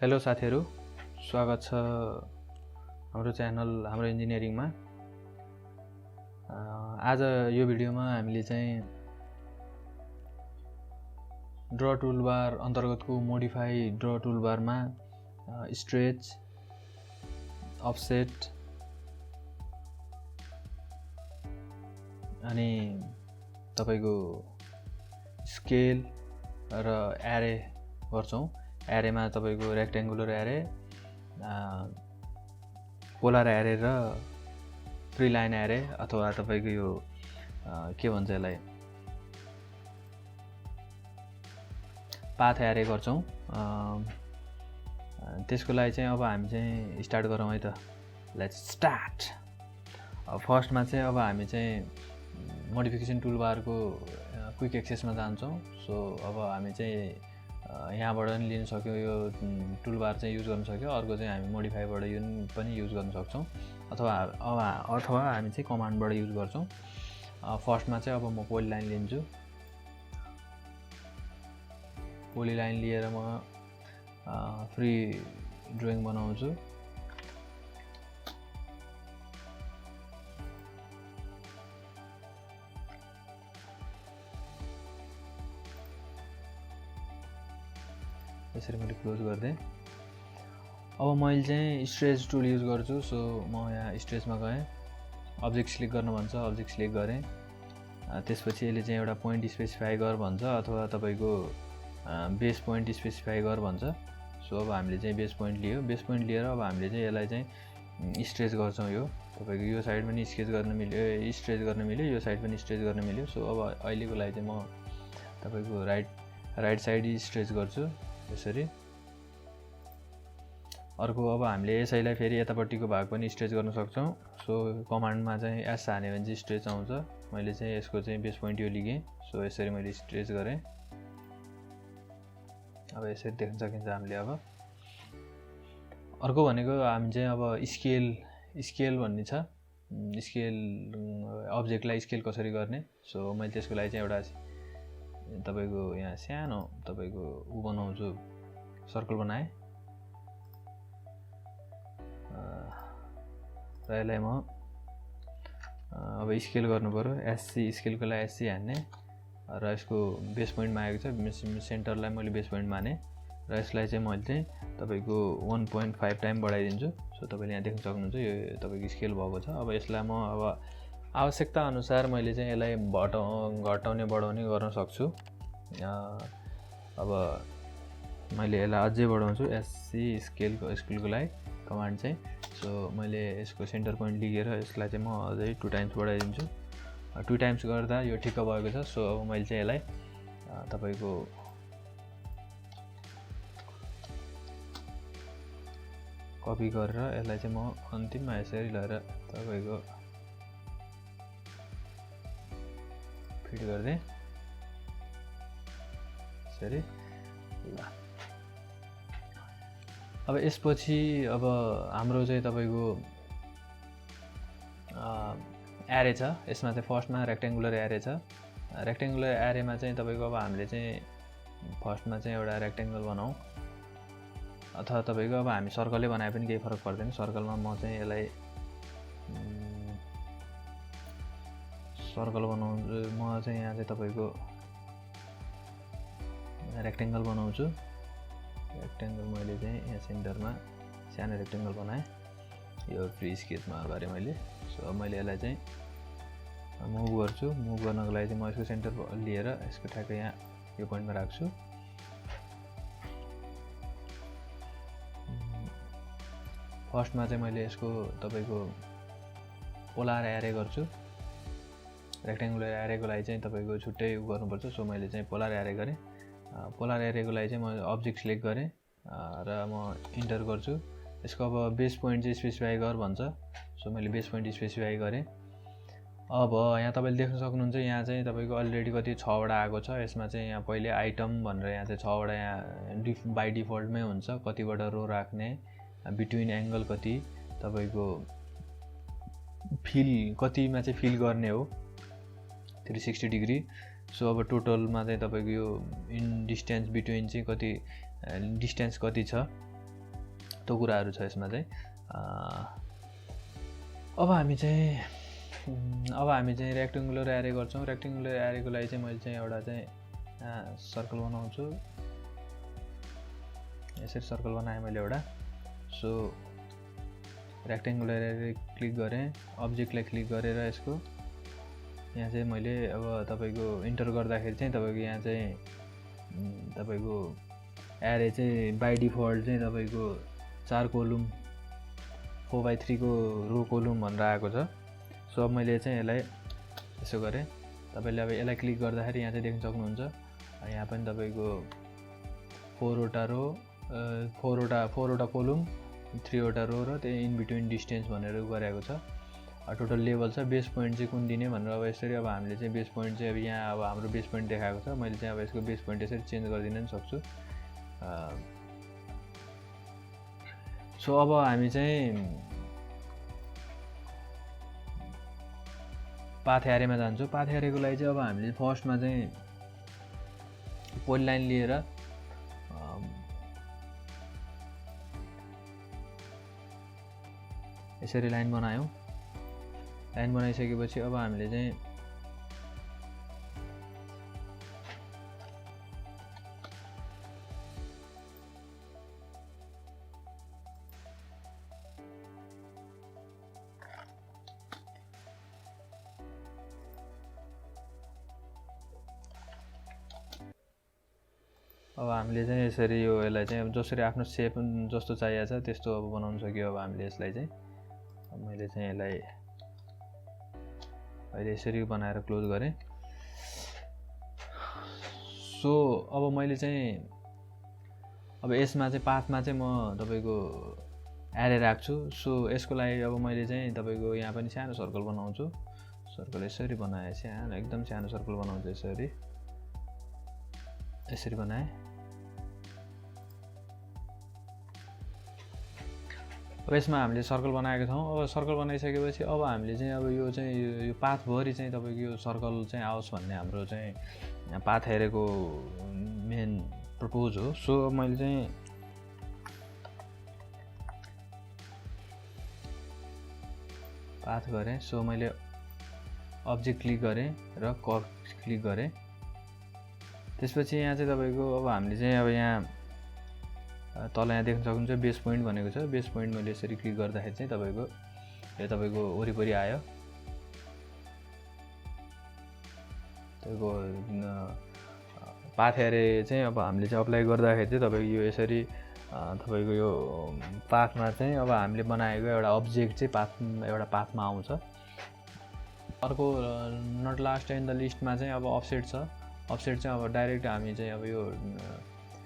Hello साथीहरु, स्वागत छ हाम्रो च्यानल हाम्रो इन्जिनियरिङमा। आज यो भिडियोमा हामीले चाहिँ ड्र टुलबार अन्तर्गतको मोडिफाई ड्र टुलबारमा स्ट्रेच, अफसेट अनि तपाईको स्केल र एरे गर्छौं। एरेमा तपाईको रेक्टेंगुलर एरे, पोलर एरे र फ्री लाइन एरे अथवा तपाईको यो के भन्छ यसलाई पाथ एरे गर्छौं। त्यसको लागि चाहिँ अब हामी चाहिँ स्टार्ट गरौँ है त। Let's start. फर्स्टमा चाहिँ अब हामी चाहिँ मोडिफिकेसन टुलबारको क्विक एक्सेसमा जान्छौं। सो अब हामी चाहिँ यहाँबाट पनि लिन सक्यौं, यो टुलबार चाहिँ युज गर्न सक्यौं। अर्को चाहिँ हामी मोडिफाईबाट यो पनि युज गर्न सक्छौं अथवा हामी चाहिँ कमान्डबाट युज गर्छौं। फर्स्टमा चाहिँ अब म पोली लाइन लिन्छु। पोली लाइन लिएर म फ्री ड्रइङ बनाउँछु। यसरी मैले क्लोज गर्दै अब मैले चाहिँ स्ट्रेच टुल युज गर्छु। सो म यहाँ स्ट्रेचमा गएँ, अब्जेक्ट सिलेक्ट गर्न भन्छ, अब्जेक्ट सिलेक्ट गरेँ। त्यसपछि यसले चाहिँ एउटा पोइन्ट स्पेसिफाई गर भन्छ अथवा तपाईको बेस पोइन्ट स्पेसिफाई गर भन्छ। सो अब हामीले चाहिँ बेस पोइन्ट लियो। बेस पोइन्ट लिएर अब हामीले चाहिँ यसलाई चाहिँ स्ट्रेच गर्छौं। यो तपाईको यो साइड पनि स्केच गर्न मिल्यो, स्ट्रेच गर्न मिल्यो, यो साइड पनि स्ट्रेच गर्न मिल्यो। सो अब अहिलेको लागि चाहिँ म तपाईको राइट साइड स्ट्रेच गर्छु यसरी। अर्को अब हामीले यसैलाई फेरि यतापट्टिको भाग पनि स्ट्रेच गर्न सक्छौं। सो कमान्डमा चाहिँ एस हाने भने चाहिँ स्ट्रेच आउँछ। मैले चाहिँ यसको चाहिँ बेस पोइन्ट यो लिएँ। सो यसरी मैले स्ट्रेच गरेँ। अब यसरी देख्न सकिन्छ हामीले। अब अर्को भनेको हामी चाहिँ अब स्केल भन्ने छ। स्केल अब्जेक्टलाई स्केल कसरी गर्ने। सो मैले त्यसको लागि चाहिँ एउटा तपाईको यहाँ सानो तपाईको बनाउँछु, सर्कल बनाएँ र यसलाई म अब स्केल गर्नु पर्यो। एससी स्केलको लागि एससी हान्ने र यसको बेस पोइन्ट मागेको छ, सेन्टरलाई मैले बेस पोइन्ट माने र यसलाई चाहिँ मैले चाहिँ तपाईको 1.5 टाइम बढाइदिन्छु। सो तपाईले यहाँ देख्न सक्नुहुन्छ यो तपाईको स्केल भएको छ। अब यसलाई म अब आवश्यकता अनुसार मैले चाहिँ यसलाई घटाउने बढाउने गर्न सक्छु। अब मैले यसलाई अझै बढाउँछु एससी स्केलको लागि कमान्ड चाहिँ। सो मैले यसको सेन्टर पोइन्ट लिएर यसलाई चाहिँ म अझै 2 टाइम्स बढाइदिन्छु। 2 टाइम्स गर्दा यो ठिक्क भएको छ। सो अब मैले चाहिँ यसलाई तपाईको कपी गरेर यसलाई चाहिँ म अन्तिममा यसरी लिएर तपाईको फिट गर्दै यसरी। ल अब यसपछि अब हाम्रो चाहिँ तपाईको एरे छ। यसमा चाहिँ फर्स्टमा रेक्टेंगुलर एरे छ। रेक्टेंगुलर एरेमा चाहिँ तपाईको अब हामीले चाहिँ फर्स्टमा चाहिँ एउटा रेक्टेंगल बनाऊ अथवा तपाईको अब हामी सर्कलै बनाए पनि केही फरक पर्दैन। सर्कलमा म चाहिँ यसलाई सर्कल बनाउँछु। म चाहिँ यहाँ चाहिँ तपाईको रेक्टेंगल बनाउँछु। रेक्टेंगल मैले चाहिँ यहाँ सेन्टरमा सानो रेक्टेंगल बनाएँ। यो फ्री स्केचमा गरे मैले। सो अब मैले यसलाई चाहिँ मुभ गर्छु। मुभ गर्नको लागि चाहिँ म यसको सेन्टर लिएर यसको ठ्याक्कै यहाँ यो पोइन्टमा राख्छु। फर्स्टमा चाहिँ मैले यसको तपाईको पोलर एरे गर्छु। रेक्टेंगुलर एरेको लागि चाहिँ तपाईको छुट्टै गर्नुपर्छ। सो मैले चाहिँ पोलर एरे गरेँ। पोलर एरेको लागि चाहिँ म अब्जेक्ट सिलेक्ट गरेँ र म इन्टर गर्छु। यसको अब बेस पोइन्ट चाहिँ स्पेसिफाई गर भन्छ। सो मैले बेस पोइन्ट स्पेसिफाई गरेँ। अब यहाँ तपाईले देख्न सक्नुहुन्छ यहाँ चाहिँ तपाईको अलरेडी कति 6 वटा आएको छ। यसमा चाहिँ यहाँ पहिले आइटम भनेर यहाँ चाहिँ 6 वटा यहाँ बाइ डिफल्टमै हुन्छ। कतिवटा रो राख्ने, बिट्विन एंगल कति, तपाईको फिल कतिमा चाहिँ फिल गर्ने हो 360 डिग्री। सो अब टोटलमा चाहिँ तपाईको यो इन डिस्टेन्स बिट्विन चाहिँ कति डिस्टेन्स कति छ त्यो कुराहरू छ यसमा चाहिँ। अब हामी चाहिँ रेक्टेङ्गुलर एरे गर्छौँ। रेक्टेङ्गुलर एरेको लागि चाहिँ मैले चाहिँ एउटा चाहिँ सर्कल बनाउँछु। यसरी सर्कल बनाएँ मैले एउटा। सो रेक्टेङ्गुलर एरे क्लिक गरेँ, अब्जेक्टलाई क्लिक गरेर यसको यहाँ चाहिँ मैले अब तपाईँको इन्टर गर्दाखेरि चाहिँ तपाईँको यहाँ चाहिँ तपाईँको एरे चाहिँ बाई डिफल्ट चाहिँ तपाईँको 4 कोलुम 4x3 को रो कोलुम भनेर आएको छ। सो अब मैले चाहिँ यसलाई यसो गरेँ। तपाईँले अब यसलाई क्लिक गर्दाखेरि यहाँ चाहिँ देख्न सक्नुहुन्छ, यहाँ पनि तपाईँको 4वटा रो 4वटा कोलुम 3वटा रो र त्यही इन बिट्विन डिस्टेन्स भनेर गरेको छ। टोटल लेभल छ। बेस पोइन्ट चाहिँ कुन दिने भनेर अब यसरी अब हामीले चाहिँ बेस पोइन्ट चाहिँ अब यहाँ अब हाम्रो बेस पोइन्ट देखाएको छ। मैले चाहिँ अब यसको बेस पोइन्ट यसरी चेन्ज गरिदिन पनि सक्छु। सो अब हामी चाहिँ पाथ एरेमा जान्छौँ। पाथ एरेको लागि चाहिँ अब हामीले फर्स्टमा चाहिँ पोली लाइन लिएर यसरी लाइन बनायौँ। लाइन बनाइसकेपछि अब हामीले चाहिँ यसरी यसलाई चाहिँ अब जसरी आफ्नो सेप जस्तो चाहिएको छ त्यस्तो अब बनाउन सक्यो। अब हामीले यसलाई चाहिँ मैले चाहिँ यसलाई अहिले यसरी बनाएर क्लोज गरेँ। सो अब मैले चाहिँ अब यसमा चाहिँ पाथमा चाहिँ म तपाईँको एरे राख्छु। सो यसको लागि अब मैले चाहिँ तपाईँको यहाँ पनि सानो सर्कल बनाउँछु। सर्कल यसरी बनाएँ, सानो एकदम सानो सर्कल बनाउँछु। यसरी बनाएँ। अब यसमा हामीले सर्कल बनाएको छौँ। अब सर्कल बनाइसकेपछि अब हामीले चाहिँ अब यो पाथभरि चाहिँ तपाईँको यो सर्कल चाहिँ आओस् भन्ने हाम्रो चाहिँ पाथ एरेको मेन प्रपोज हो। सो मैले चाहिँ पाथ गरेँ। सो मैले अब्जेक्ट क्लिक गरेँ र कर्व क्लिक गरेँ। त्यसपछि यहाँ चाहिँ तपाईँको अब हामीले चाहिँ अब यहाँ तल यहाँ देख्न सक्नुहुन्छ बेस पोइन्ट भनेको छ। बेस पोइन्ट मैले यसरी क्लिक गर्दाखेरि चाहिँ तपाईँको वरिपरि आयो। तपाईँको पाथ एरे चाहिँ अब हामीले चाहिँ अप्लाई गर्दाखेरि चाहिँ तपाईँको यो यसरी तपाईँको यो पाथमा चाहिँ अब हामीले बनाएको एउटा अब्जेक्ट चाहिँ एउटा पाथमा आउँछ। अर्को नट लास्ट इन द लिस्टमा चाहिँ अब अफसेट छ। अफसेट चाहिँ अब डाइरेक्ट हामी चाहिँ अब यो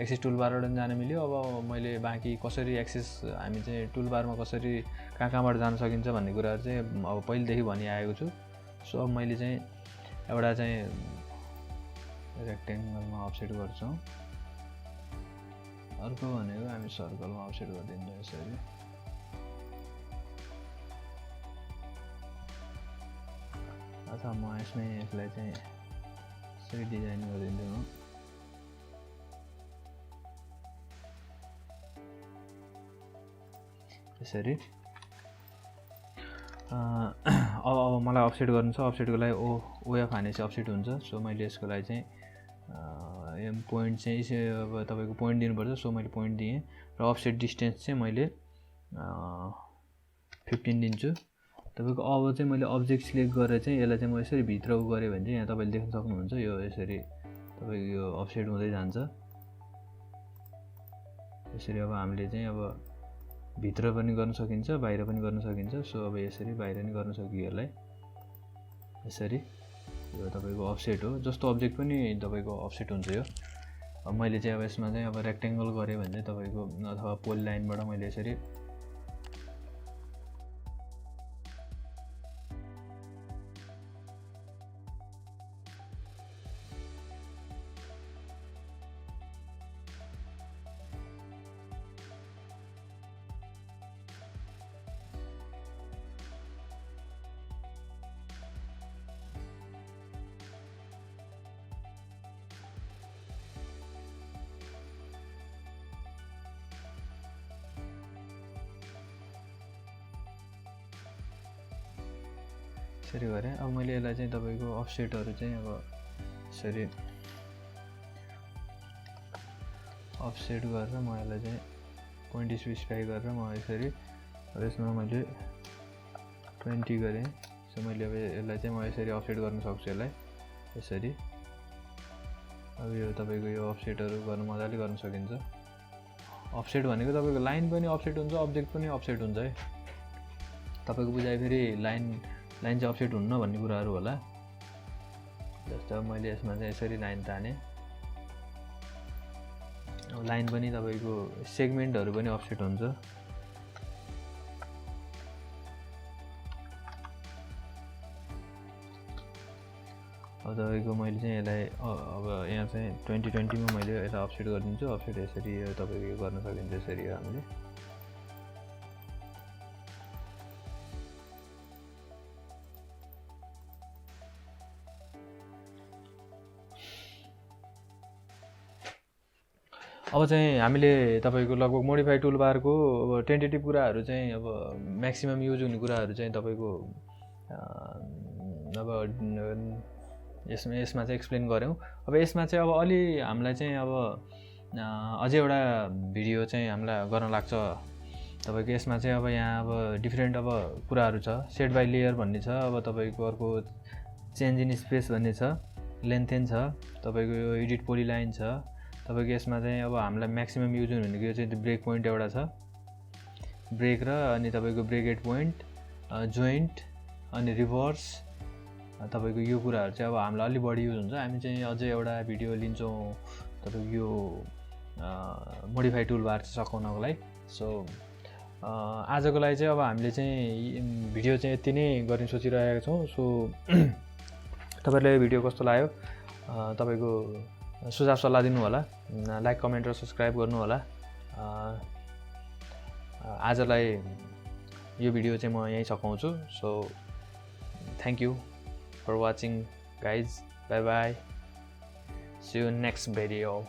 एक्सेस टुलबारबाट पनि जान मिल्यो। अब मैले बाँकी कसरी एक्सेस हामी चाहिँ टुलबारमा कसरी कहाँबाट जान सकिन्छ भन्ने कुराहरू चाहिँ अब पहिलेदेखि भनिआएको छु। सो अब मैले चाहिँ एउटा चाहिँ रेक्टेङ्गलमा अफसेट गर्छौँ। अर्को भनेको हामी सर्कलमा अफसेट गरिदिन्छौँ यसरी। अथवा म यसलाई चाहिँ यसरी डिजाइन गरिदिन्छु म। यसरी अब मलाई अफसेट गर्नु छ। अफसेटको लागि ओएफ हाने चाहिँ अफसेट हुन्छ। सो मैले यसको लागि चाहिँ पोइन्ट चाहिँ अब तपाईँको पोइन्ट दिनुपर्छ। सो मैले पोइन्ट दिएँ र अफसेट डिस्टेन्स चाहिँ मैले 15 दिन्छु। तपाईँको अब चाहिँ मैले अब्जेक्ट सिलेक्ट गरेर चाहिँ यसलाई चाहिँ म यसरी भित्र गरेँ भने चाहिँ यहाँ तपाईँले देख्न सक्नुहुन्छ यो यसरी तपाईँको यो अफसेट हुँदै जान्छ। यसरी अब हामीले चाहिँ अब भित्र पनि गर्न सकिन्छ, बाहिर पनि गर्न सकिन्छ। सो अब यसरी बाहिर पनि गर्न सकियो यसलाई। यसरी यो तपाईँको अफसेट हो। जस्तो अब्जेक्ट पनि तपाईँको अफसेट हुन्छ यो। अब मैले चाहिँ अब यसमा चाहिँ अब रेक्टेङ्गल गरेँ भने चाहिँ तपाईँको अथवा पोली लाइनबाट मैले यसरी यसरी गरेँ। अब मैले यसलाई चाहिँ तपाईको अफसेटहरु चाहिँ अब यसरी अफसेट गरेर म यसलाई चाहिँ पोइन्ट स्पेसिफाई गरेर म यसरी अब यसमा मैले 20 गरेँ। सो मैले अब यसलाई चाहिँ म यसरी अफसेट गर्न सक्छु यसलाई यसरी। अब यो तपाईको यो अफसेटहरु गर्न मजाले गर्न सकिन्छ। अफसेट भनेको तपाईको लाइन पनि अफसेट हुन्छ, अब्जेक्ट पनि अफसेट हुन्छ है। तपाईको बुझाइ फेरि लाइन चाहिँ अफसेट हुन्न भन्ने कुराहरु होला। जस्तो अब मैले यसमा चाहिँ यसरी लाइन ताने। लाइन पनि तपाईको सेगमेन्टहरु पनि अफसेट हुन्छ। अब तपाईको मैले चाहिँ यसलाई अब यहाँ चाहिँ 2020 मा मैले यसलाई अफसेट गरिदिन्छु। अफसेट यसरी तपाईको यो गर्न सकिन्छ यसरी हामीले। अब चाहिँ हामीले तपाईको लगभग मोडिफाई टुलबारको अब टेन्टेटिभ कुराहरु चाहिँ अब म्याक्सिमम युज हुने कुराहरु चाहिँ तपाईको अब यसमा चाहिँ एक्सप्लेन गर्यौं। अब यसमा चाहिँ अब अलि हामीलाई चाहिँ अब अझै एउटा भिडियो चाहिँ हामीलाई गर्न लाग्छ। तपाईको यसमा चाहिँ अब यहाँ अब डिफरेन्ट अब कुराहरु छ। सेट बाइ लेयर भन्ने छ, अब तपाईको अर्को चेन्ज इन स्पेस भन्ने छ, लेन्थेन छ, तपाईको यो एडिट पोलिलाइन छ। तपाईको यसमा चाहिँ अब हामीलाई म्याक्सिमम युज हुने भनेको चाहिँ ब्रेक पोइन्ट एउटा छ, ब्रेक र अनि तपाईको ब्रेकेट पोइन्ट, जोइन्ट अनि रिभर्स। तपाईको यो कुराहरु चाहिँ अब हामीलाई अलि बढी युज हुन्छ। हामी चाहिँ अझै एउटा भिडियो लिन्छौं तपाईको यो मोडिफाई टुलबार सकाउनको लागि। सो आजको लागि चाहिँ अब हामीले चाहिँ भिडियो चाहिँ यति नै गर्ने सोचिरहेका छौं। सो तपाईहरुलाई यो भिडियो कस्तो लाग्यो तपाईको सुझाव सल्लाह दिनु होला। लाइक, कमेन्ट र सब्स्क्राइब गर्नु होला। आजलाई यो भिडियो चाहिँ म यही सकाउँछु। So thank you for watching guys. Bye bye, see you next video.